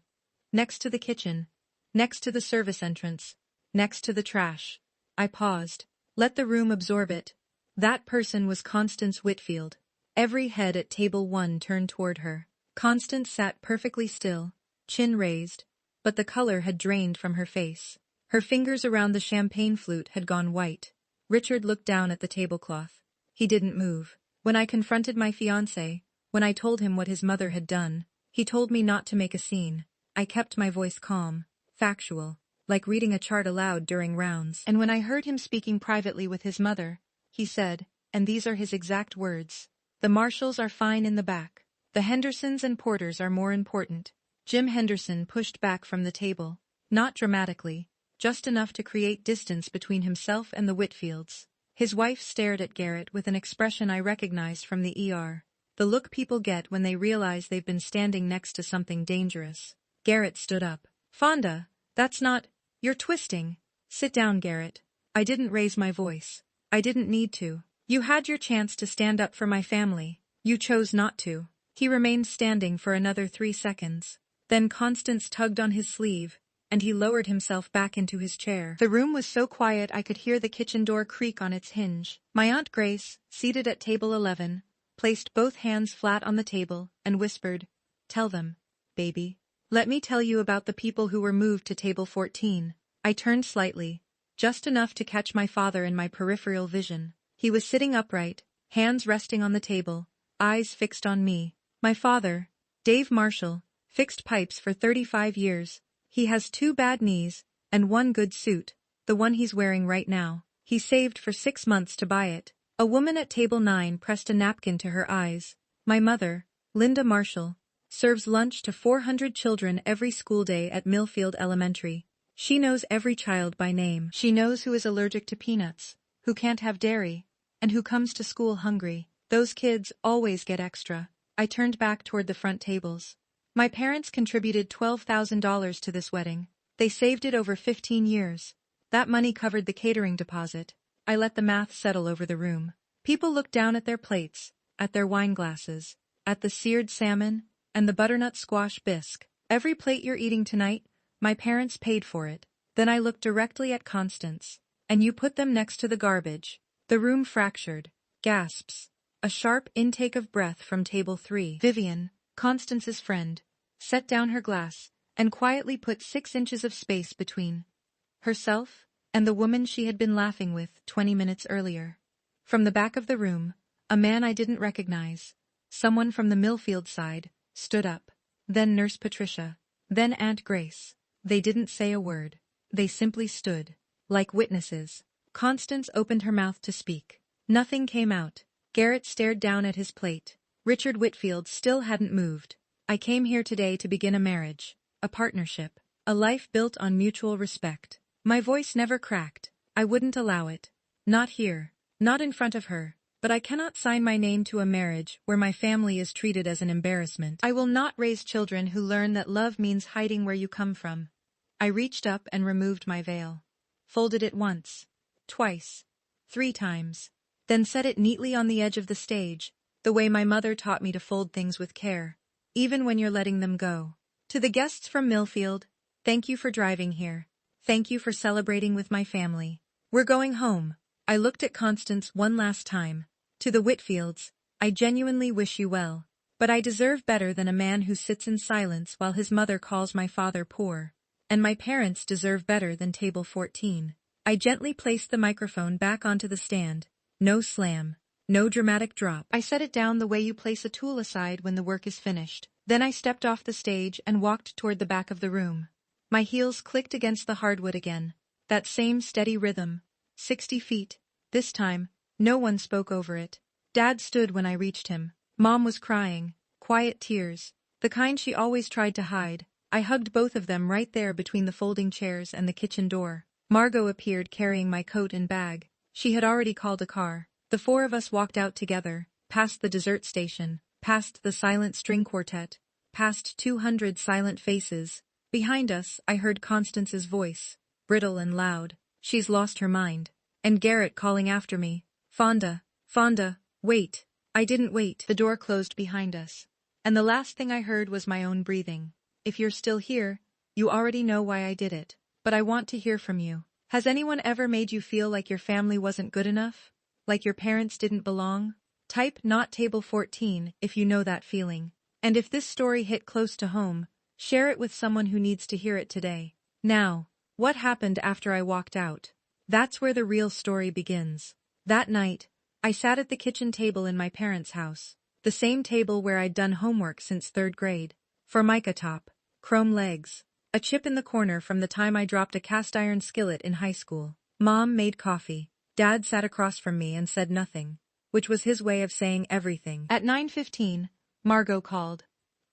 Speaker 1: Next to the kitchen. Next to the service entrance. Next to the trash. I paused. Let the room absorb it. That person was Constance Whitfield. Every head at table 1 turned toward her. Constance sat perfectly still, chin raised, but the color had drained from her face. Her fingers around the champagne flute had gone white. Richard looked down at the tablecloth. He didn't move. When I confronted my fiancé, when I told him what his mother had done, he told me not to make a scene. I kept my voice calm, factual, like reading a chart aloud during rounds. And when I heard him speaking privately with his mother, he said, and these are his exact words, "The Marshalls are fine in the back. The Hendersons and Porters are more important." Jim Henderson pushed back from the table, not dramatically, just enough to create distance between himself and the Whitfields. His wife stared at Garrett with an expression I recognized from the ER, the look people get when they realize they've been standing next to something dangerous. Garrett stood up. "Fonda, that's not, you're twisting." "Sit down, Garrett." I didn't raise my voice. I didn't need to. "You had your chance to stand up for my family. You chose not to." He remained standing for another 3 seconds. Then Constance tugged on his sleeve, and he lowered himself back into his chair. The room was so quiet I could hear the kitchen door creak on its hinge. My Aunt Grace, seated at table 11, placed both hands flat on the table and whispered, "Tell them, baby. Let me tell you about the people who were moved to table 14. I turned slightly, just enough to catch my father in my peripheral vision. He was sitting upright, hands resting on the table, eyes fixed on me. My father, Dave Marshall, fixed pipes for 35 years. He has 2 bad knees, and 1 good suit, the one he's wearing right now. He saved for 6 months to buy it." A woman at table 9 pressed a napkin to her eyes. "My mother, Linda Marshall, serves lunch to 400 children every school day at Millfield Elementary. She knows every child by name. She knows who is allergic to peanuts, who can't have dairy, and who comes to school hungry. Those kids always get extra." I turned back toward the front tables. My parents contributed $12,000 to this wedding. They saved it over 15 years. That money covered the catering deposit. I let the math settle over the room. People looked down at their plates, at their wine glasses, at the seared salmon, and the butternut squash bisque. "Every plate you're eating tonight, my parents paid for it." Then I looked directly at Constance. "And you put them next to the garbage." The room fractured. Gasps. A sharp intake of breath from table 3. Vivian, Constance's friend, set down her glass and quietly put 6 inches of space between herself and the woman she had been laughing with 20 minutes earlier. From the back of the room, a man I didn't recognize, someone from the Millfield side, stood up. Then Nurse Patricia. Then Aunt Grace. They didn't say a word. They simply stood, like witnesses. Constance opened her mouth to speak. Nothing came out. Garrett stared down at his plate. Richard Whitfield still hadn't moved. I came here today to begin a marriage, a partnership, a life built on mutual respect. My voice never cracked. I wouldn't allow it. Not here. Not in front of her. But I cannot sign my name to a marriage where my family is treated as an embarrassment. I will not raise children who learn that love means hiding where you come from. I reached up and removed my veil. Folded it once. Twice. 3 times. Then set it neatly on the edge of the stage, the way my mother taught me to fold things with care, even when you're letting them go. To the guests from Millfield, thank you for driving here. Thank you for celebrating with my family. We're going home. I looked at Constance one last time. To the Whitfields, I genuinely wish you well. But I deserve better than a man who sits in silence while his mother calls my father poor. And my parents deserve better than table 14. I gently placed the microphone back onto the stand. No slam. No dramatic drop. I set it down the way you place a tool aside when the work is finished. Then I stepped off the stage and walked toward the back of the room. My heels clicked against the hardwood again. That same steady rhythm. 60 feet. This time, no one spoke over it. Dad stood when I reached him. Mom was crying. Quiet tears. The kind she always tried to hide. I hugged both of them right there between the folding chairs and the kitchen door. Margot appeared carrying my coat and bag. She had already called a car. The 4 of us walked out together, past the dessert station, past the silent string quartet, past 200 silent faces. Behind us, I heard Constance's voice, brittle and loud. She's lost her mind. And Garrett calling after me. Fonda, wait. I didn't wait. The door closed behind us. And the last thing I heard was my own breathing. If you're still here, you already know why I did it. But I want to hear from you. Has anyone ever made you feel like your family wasn't good enough? Like your parents didn't belong? Type not table 14 if you know that feeling. And if this story hit close to home, share it with someone who needs to hear it today. Now, what happened after I walked out? That's where the real story begins. That night, I sat at the kitchen table in my parents' house. The same table where I'd done homework since 3rd grade. Formica top, chrome legs, a chip in the corner from the time I dropped a cast iron skillet in high school. Mom made coffee. Dad sat across from me and said nothing, which was his way of saying everything. At 9:15, Margot called.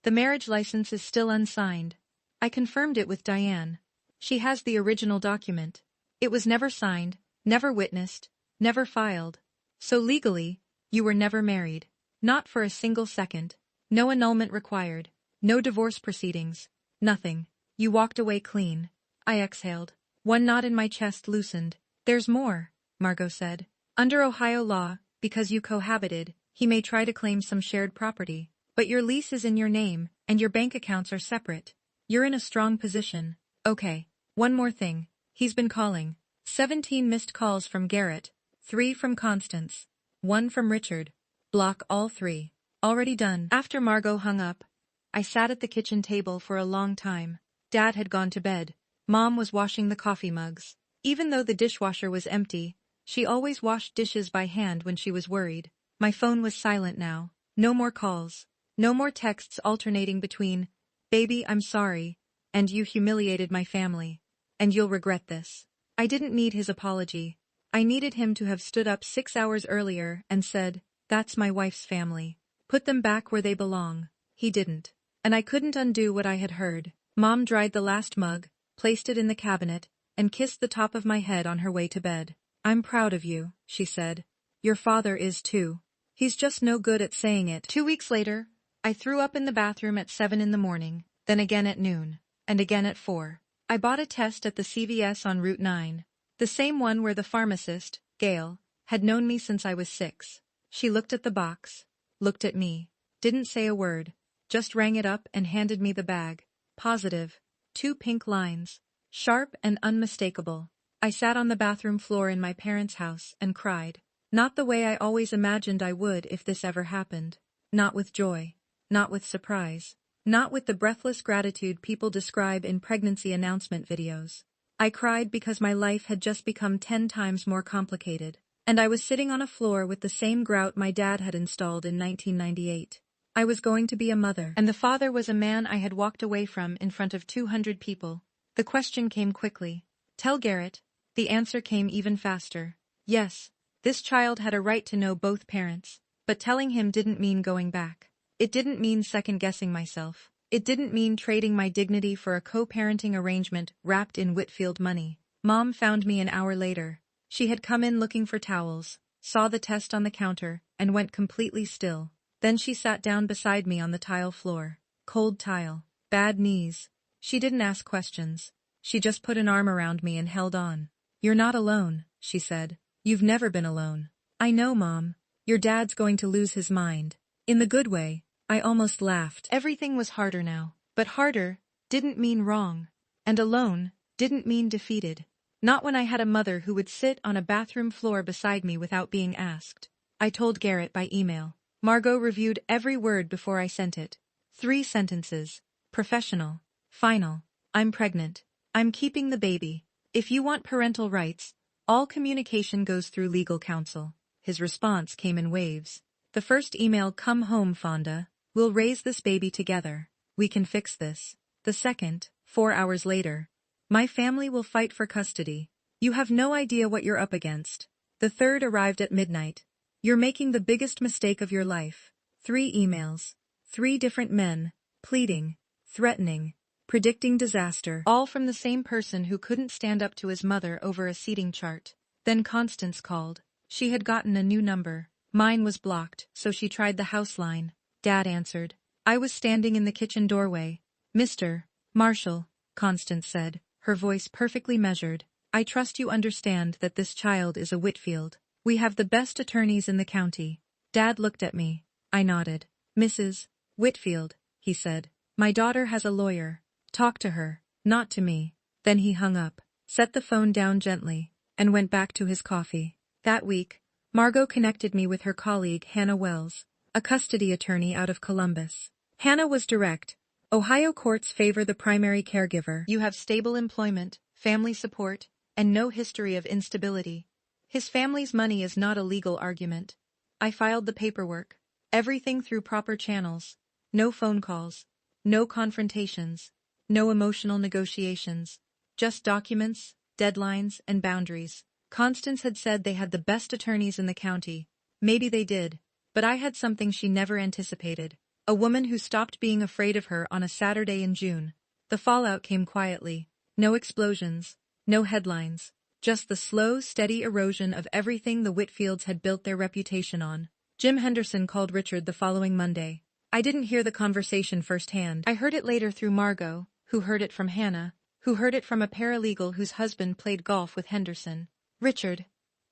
Speaker 1: The marriage license is still unsigned. I confirmed it with Diane. She has the original document. It was never signed, never witnessed, never filed. So legally, you were never married. Not for a single second. No annulment required. No divorce proceedings. Nothing. You walked away clean. I exhaled. One knot in my chest loosened. There's more, Margot said. Under Ohio law, because you cohabited, he may try to claim some shared property. But your lease is in your name, and your bank accounts are separate. You're in a strong position. Okay, one more thing. He's been calling. 17 missed calls from Garrett, 3 from Constance, 1 from Richard. Block all 3. Already done. After Margot hung up, I sat at the kitchen table for a long time. Dad had gone to bed. Mom was washing the coffee mugs. Even though the dishwasher was empty, she always washed dishes by hand when she was worried. My phone was silent now. No more calls. No more texts alternating between, "Baby, I'm sorry," and "You humiliated my family. And you'll regret this." I didn't need his apology. I needed him to have stood up 6 hours earlier and said, "That's my wife's family. Put them back where they belong." He didn't. And I couldn't undo what I had heard. Mom dried the last mug, placed it in the cabinet, and kissed the top of my head on her way to bed. "I'm proud of you," she said. "Your father is too. He's just no good at saying it." 2 weeks later, I threw up in the bathroom at 7 in the morning, then again at noon, and again at 4. I bought a test at the CVS on Route 9, the same one where the pharmacist, Gail, had known me since I was 6. She looked at the box, looked at me, didn't say a word, just rang it up and handed me the bag. Positive. 2 pink lines. Sharp and unmistakable. I sat on the bathroom floor in my parents' house and cried. Not the way I always imagined I would if this ever happened. Not with joy. Not with surprise. Not with the breathless gratitude people describe in pregnancy announcement videos. I cried because my life had just become 10 times more complicated, and I was sitting on a floor with the same grout my dad had installed in 1998. I was going to be a mother, and the father was a man I had walked away from in front of 200 people. The question came quickly. Tell Garrett. The answer came even faster. Yes, this child had a right to know both parents, But telling him didn't mean going back. It didn't mean second-guessing myself. It didn't mean trading my dignity for a co-parenting arrangement wrapped in Whitfield money. Mom found me an hour later. She had come in looking for towels, saw the test on the counter, and went completely still. Then she sat down beside me on the tile floor. Cold tile. Bad knees. She didn't ask questions. She just put an arm around me and held on. "You're not alone," she said. "You've never been alone." "I know, Mom. Your dad's going to lose his mind." In the good way. I almost laughed. Everything was harder now. But harder didn't mean wrong. And alone didn't mean defeated. Not when I had a mother who would sit on a bathroom floor beside me without being asked. I told Garrett by email. Margot reviewed every word before I sent it. 3 sentences. Professional. Final. "I'm pregnant. I'm keeping the baby. If you want parental rights, all communication goes through legal counsel." His response came in waves. The first email, "Come home, Fonda. We'll raise this baby together. We can fix this." The second, 4 hours later. "My family will fight for custody. You have no idea what you're up against." The third arrived at midnight. "You're making the biggest mistake of your life." 3 emails. 3 different men, pleading, threatening, predicting disaster, all from the same person who couldn't stand up to his mother over a seating chart. Then Constance called. She had gotten a new number. Mine was blocked, so she tried the house line. Dad answered. I was standing in the kitchen doorway. "Mr. Marshall," Constance said, her voice perfectly measured, "I trust you understand that this child is a Whitfield. We have the best attorneys in the county." Dad looked at me. I nodded. "Mrs. Whitfield," he said, "my daughter has a lawyer. Talk to her, not to me." Then he hung up, set the phone down gently, and went back to his coffee. That week, Margot connected me with her colleague Hannah Wells, a custody attorney out of Columbus. Hannah was direct. "Ohio courts favor the primary caregiver. You have stable employment, family support, and no history of instability. His family's money is not a legal argument." I filed the paperwork. Everything through proper channels. No phone calls. No confrontations. No emotional negotiations. Just documents, deadlines, and boundaries. Constance had said they had the best attorneys in the county. Maybe they did. But I had something she never anticipated. A woman who stopped being afraid of her on a Saturday in June. The fallout came quietly. No explosions. No headlines. Just the slow, steady erosion of everything the Whitfields had built their reputation on. Jim Henderson called Richard the following Monday. I didn't hear the conversation firsthand. I heard it later through Margot, who heard it from Hannah, who heard it from a paralegal whose husband played golf with Henderson. "Richard,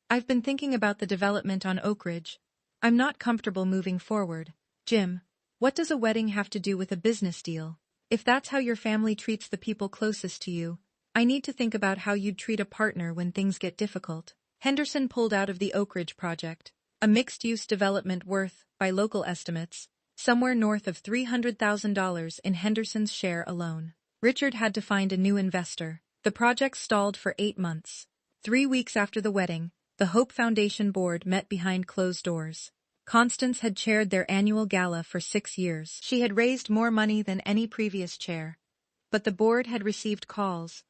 Speaker 1: I've been thinking about the development on Oak Ridge. I'm not comfortable moving forward." "Jim, what does a wedding have to do with a business deal? If that's how your family treats the people closest to you, I need to think about how you'd treat a partner when things get difficult." Henderson pulled out of the Oak Ridge project, a mixed-use development worth, by local estimates, somewhere north of $300,000 in Henderson's share alone. Richard had to find a new investor. The project stalled for 8 months. 3 weeks after the wedding, the Hope Foundation board met behind closed doors. Constance had chaired their annual gala for 6 years. She had raised more money than any previous chair. But the board had received calls,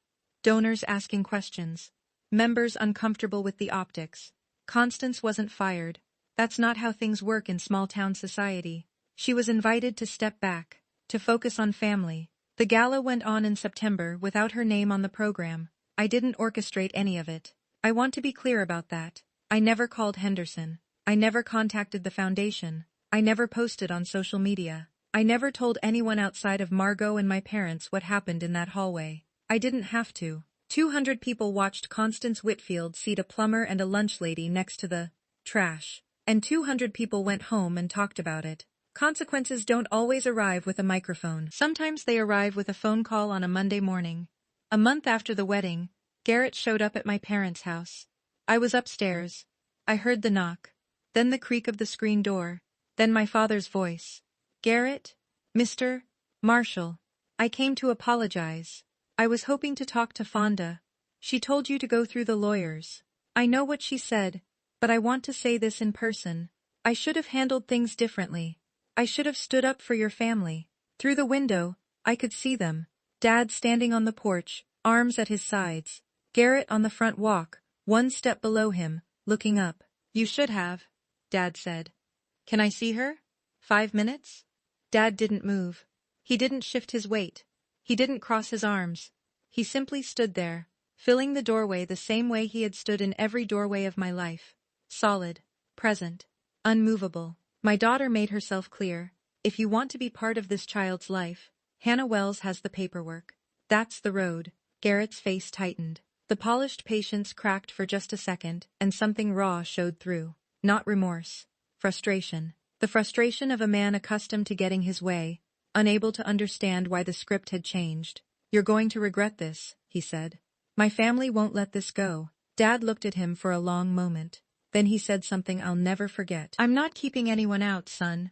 Speaker 1: donors asking questions, members uncomfortable with the optics. Constance wasn't fired. That's not how things work in small-town society. She was invited to step back, to focus on family. The gala went on in September without her name on the program. I didn't orchestrate any of it. I want to be clear about that. I never called Henderson. I never contacted the foundation. I never posted on social media. I never told anyone outside of Margot and my parents what happened in that hallway. I didn't have to. 200 people watched Constance Whitfield seat a plumber and a lunch lady next to the trash. And 200 people went home and talked about it. Consequences don't always arrive with a microphone. Sometimes they arrive with a phone call on a Monday morning. A month after the wedding, Garrett showed up at my parents' house. I was upstairs. I heard the knock. Then the creak of the screen door. Then my father's voice. "Garrett? Mr. Marshall. I came to apologize. I was hoping to talk to Fonda. She told you to go through the lawyers." I know what she said, but I want to say this in person. I should have handled things differently. I should have stood up for your family. Through the window, I could see them. Dad standing on the porch, arms at his sides. Garrett on the front walk, one step below him, looking up. "You should have," Dad said. Can I see her? 5 minutes? Dad didn't move. He didn't shift his weight. He didn't cross his arms. He simply stood there, filling the doorway the same way he had stood in every doorway of my life. Solid, present, unmovable. My daughter made herself clear. If you want to be part of this child's life, Hannah Wells has the paperwork. That's the road. Garrett's face tightened. The polished patience cracked for just a second, and something raw showed through. Not remorse. Frustration. The frustration of a man accustomed to getting his way, unable to understand why the script had changed. You're going to regret this, he said. My family won't let this go. Dad looked at him for a long moment. Then he said something I'll never forget. I'm not keeping anyone out, son.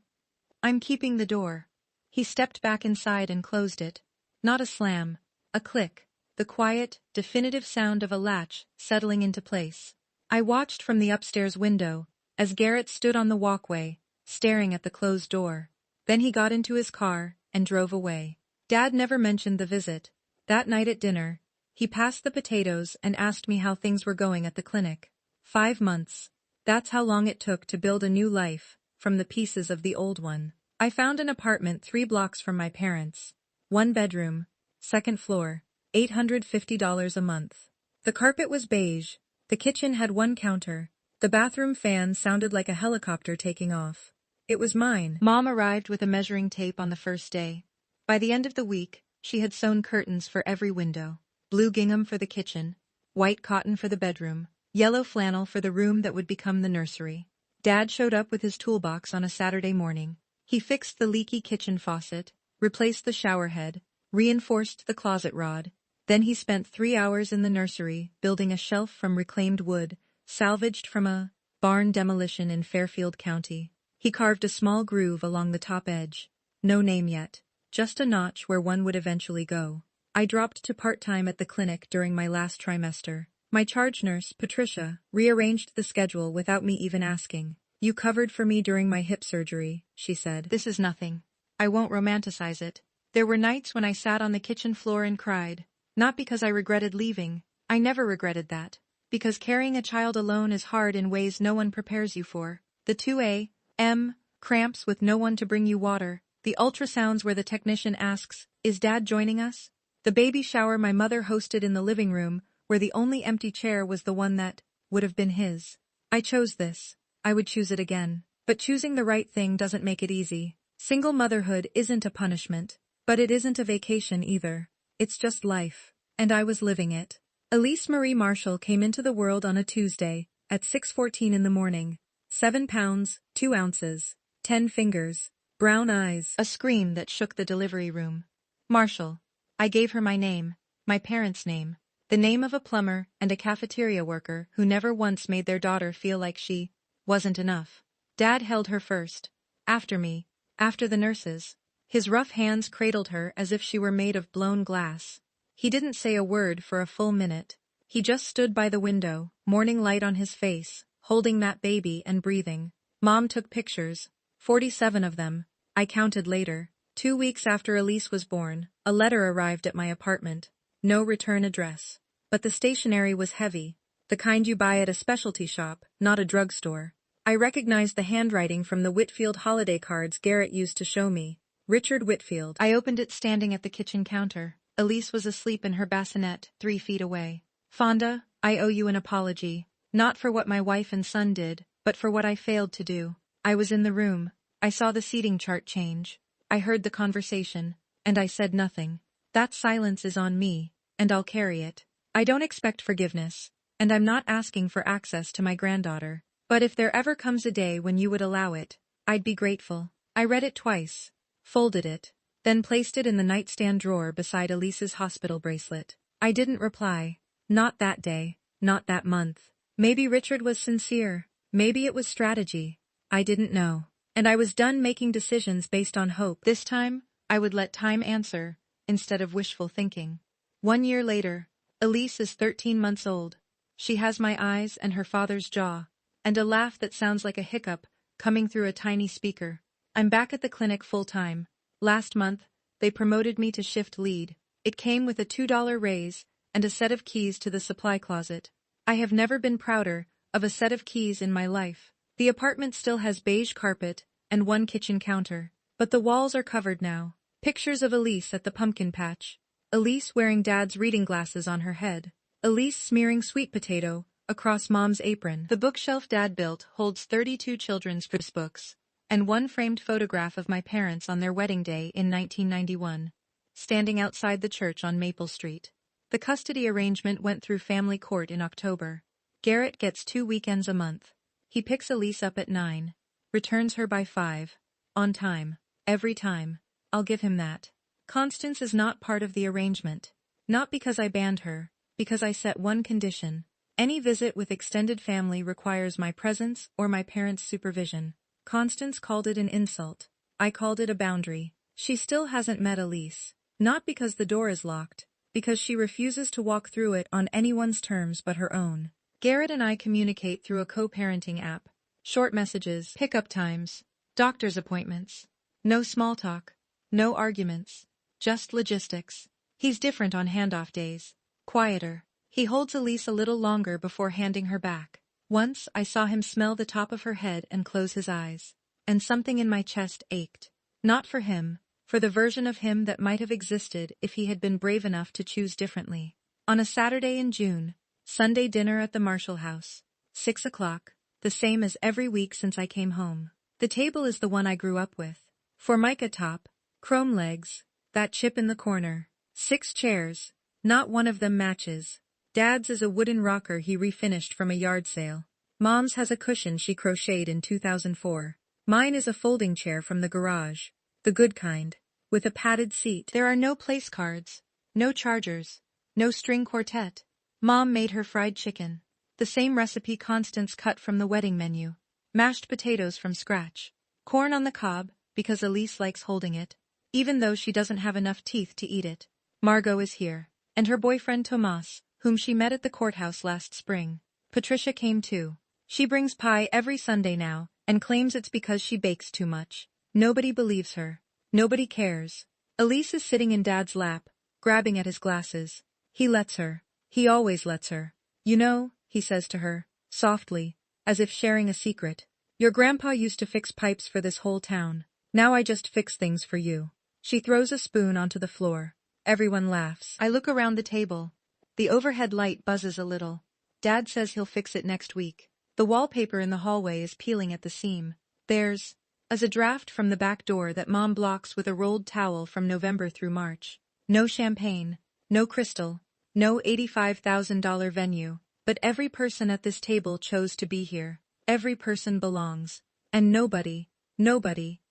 Speaker 1: I'm keeping the door. He stepped back inside and closed it. Not a slam. A click. The quiet, definitive sound of a latch settling into place. I watched from the upstairs window as Garrett stood on the walkway, staring at the closed door. Then he got into his car and drove away. Dad never mentioned the visit. That night at dinner, he passed the potatoes and asked me how things were going at the clinic. 5 months. That's how long it took to build a new life from the pieces of the old one. I found an apartment 3 blocks from my parents. 1 bedroom, 2nd floor, $850 a month. The carpet was beige. The kitchen had 1 counter. The bathroom fan sounded like a helicopter taking off. It was mine. Mom arrived with a measuring tape on the first day. By the end of the week, she had sewn curtains for every window. Blue gingham for the kitchen, white cotton for the bedroom, yellow flannel for the room that would become the nursery. Dad showed up with his toolbox on a Saturday morning. He fixed the leaky kitchen faucet, replaced the shower head, reinforced the closet rod. Then he spent 3 hours in the nursery building a shelf from reclaimed wood, salvaged from a barn demolition in Fairfield County. He carved a small groove along the top edge. No name yet, just a notch where one would eventually go. I dropped to part-time at the clinic during my last trimester. My charge nurse, Patricia, rearranged the schedule without me even asking. You covered for me during my hip surgery, she said. This is nothing. I won't romanticize it. There were nights when I sat on the kitchen floor and cried. Not because I regretted leaving. I never regretted that. Because carrying a child alone is hard in ways no one prepares you for. The 2 a.m. cramps with no one to bring you water. The ultrasounds where the technician asks, "Is Dad joining us?" The baby shower my mother hosted in the living room, where the only empty chair was the one that would have been his. I chose this. I would choose it again. But choosing the right thing doesn't make it easy. Single motherhood isn't a punishment. But it isn't a vacation either. It's just life. And I was living it. Elise Marie Marshall came into the world on a Tuesday, at 6:14 in the morning. 7 pounds, 2 ounces, 10 fingers, brown eyes, a scream that shook the delivery room. Marshall. I gave her my name, my parents' name, the name of a plumber and a cafeteria worker who never once made their daughter feel like she wasn't enough. Dad held her first, after me, after the nurses. His rough hands cradled her as if she were made of blown glass. He didn't say a word for a full minute. He just stood by the window, morning light on his face, holding that baby and breathing. Mom took pictures, 47 of them. I counted later. 2 weeks after Elise was born, a letter arrived at my apartment. No return address. But the stationery was heavy, the kind you buy at a specialty shop, not a drugstore. I recognized the handwriting from the Whitfield holiday cards Garrett used to show me. Richard Whitfield. I opened it standing at the kitchen counter. Elise was asleep in her bassinet, 3 feet away. Fonda, I owe you an apology. Not for what my wife and son did, but for what I failed to do. I was in the room. I saw the seating chart change. I heard the conversation, and I said nothing. That silence is on me, and I'll carry it. I don't expect forgiveness, and I'm not asking for access to my granddaughter. But if there ever comes a day when you would allow it, I'd be grateful. I read it twice, folded it, then placed it in the nightstand drawer beside Elise's hospital bracelet. I didn't reply. Not that day, not that month. Maybe Richard was sincere. Maybe it was strategy. I didn't know. And I was done making decisions based on hope. This time, I would let time answer, instead of wishful thinking. 1 year later, Elise is 13 months old. She has my eyes and her father's jaw, and a laugh that sounds like a hiccup coming through a tiny speaker. I'm back at the clinic full-time. Last month, they promoted me to shift lead. It came with a $2 raise and a set of keys to the supply closet. I have never been prouder of a set of keys in my life. The apartment still has beige carpet and one kitchen counter, but the walls are covered now. Pictures of Elise at the pumpkin patch. Elise wearing Dad's reading glasses on her head. Elise smearing sweet potato across Mom's apron. The bookshelf Dad built holds 32 children's books, and one framed photograph of my parents on their wedding day in 1991, standing outside the church on Maple Street. The custody arrangement went through family court in October. Garrett gets 2 weekends a month. He picks Elise up at 9, returns her by 5, on time, every time. I'll give him that. Constance is not part of the arrangement. Not because I banned her, because I set one condition. Any visit with extended family requires my presence or my parents' supervision. Constance called it an insult. I called it a boundary. She still hasn't met Elise. Not because the door is locked, because she refuses to walk through it on anyone's terms but her own. Garrett and I communicate through a co-parenting app. Short messages, pickup times, doctor's appointments. No small talk. No arguments. Just logistics. He's different on handoff days. Quieter. He holds Elise a little longer before handing her back. Once I saw him smell the top of her head and close his eyes. And something in my chest ached. Not for him, for the version of him that might have existed if he had been brave enough to choose differently. On a Saturday in June, Sunday dinner at the Marshall house. 6 o'clock, the same as every week since I came home. The table is the one I grew up with. Formica top, chrome legs, that chip in the corner. 6 chairs, not one of them matches. Dad's is a wooden rocker he refinished from a yard sale. Mom's has a cushion she crocheted in 2004. Mine is a folding chair from the garage. The good kind, with a padded seat. There are no place cards, no chargers, no string quartet. Mom made her fried chicken. The same recipe Constance cut from the wedding menu. Mashed potatoes from scratch. Corn on the cob, because Elise likes holding it, even though she doesn't have enough teeth to eat it. Margot is here, and her boyfriend Tomas, whom she met at the courthouse last spring. Patricia came too. She brings pie every Sunday now, and claims it's because she bakes too much. Nobody believes her. Nobody cares. Elise is sitting in Dad's lap, grabbing at his glasses. He lets her. He always lets her. You know, he says to her, softly, as if sharing a secret. Your grandpa used to fix pipes for this whole town. Now I just fix things for you. She throws a spoon onto the floor. Everyone laughs. I look around the table. The overhead light buzzes a little. Dad says he'll fix it next week. The wallpaper in the hallway is peeling at the seam. There's a draft from the back door that Mom blocks with a rolled towel from November through March. No champagne, no crystal, no $85,000 venue, but every person at this table chose to be here. Every person belongs. And nobody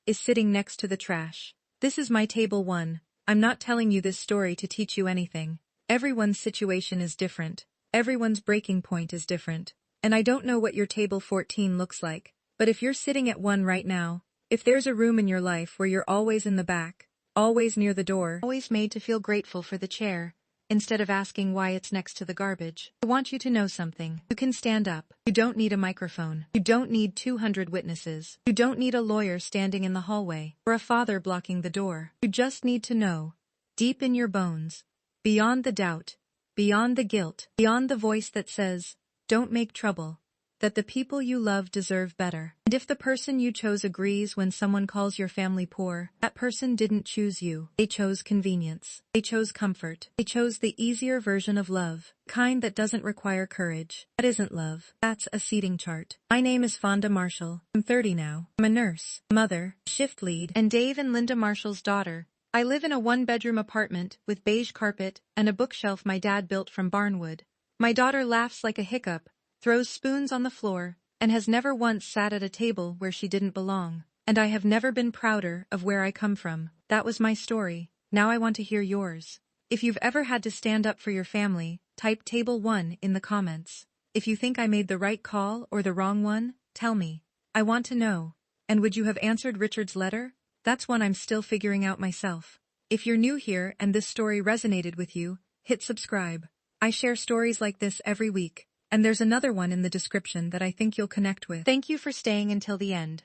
Speaker 1: is sitting next to the trash. This is my table 1. I'm not telling you this story to teach you anything. Everyone's situation is different. Everyone's breaking point is different. And I don't know what your table 14 looks like, but if you're sitting at 1 right now, if there's a room in your life where you're always in the back, always near the door, always made to feel grateful for the chair, instead of asking why it's next to the garbage, I want you to know something. You can stand up. You don't need a microphone. You don't need 200 witnesses. You don't need a lawyer standing in the hallway, or a father blocking the door. You just need to know, deep in your bones, beyond the doubt, beyond the guilt, beyond the voice that says, don't make trouble, that the people you love deserve better. And if the person you chose agrees when someone calls your family poor, that person didn't choose you. They chose convenience. They chose comfort. They chose the easier version of love, kind that doesn't require courage. That isn't love. That's a seating chart. My name is Fonda Marshall. I'm 30 now. I'm a nurse, mother, shift lead, and Dave and Linda Marshall's daughter. I live in a 1-bedroom apartment with beige carpet and a bookshelf my dad built from barnwood. My daughter laughs like a hiccup, throws spoons on the floor, and has never once sat at a table where she didn't belong. And I have never been prouder of where I come from. That was my story. Now I want to hear yours. If you've ever had to stand up for your family, type table 1 in the comments. If you think I made the right call or the wrong one, tell me. I want to know. And would you have answered Richard's letter? That's one I'm still figuring out myself. If you're new here and this story resonated with you, hit subscribe. I share stories like this every week. And there's another one in the description that I think you'll connect with. Thank you for staying until the end.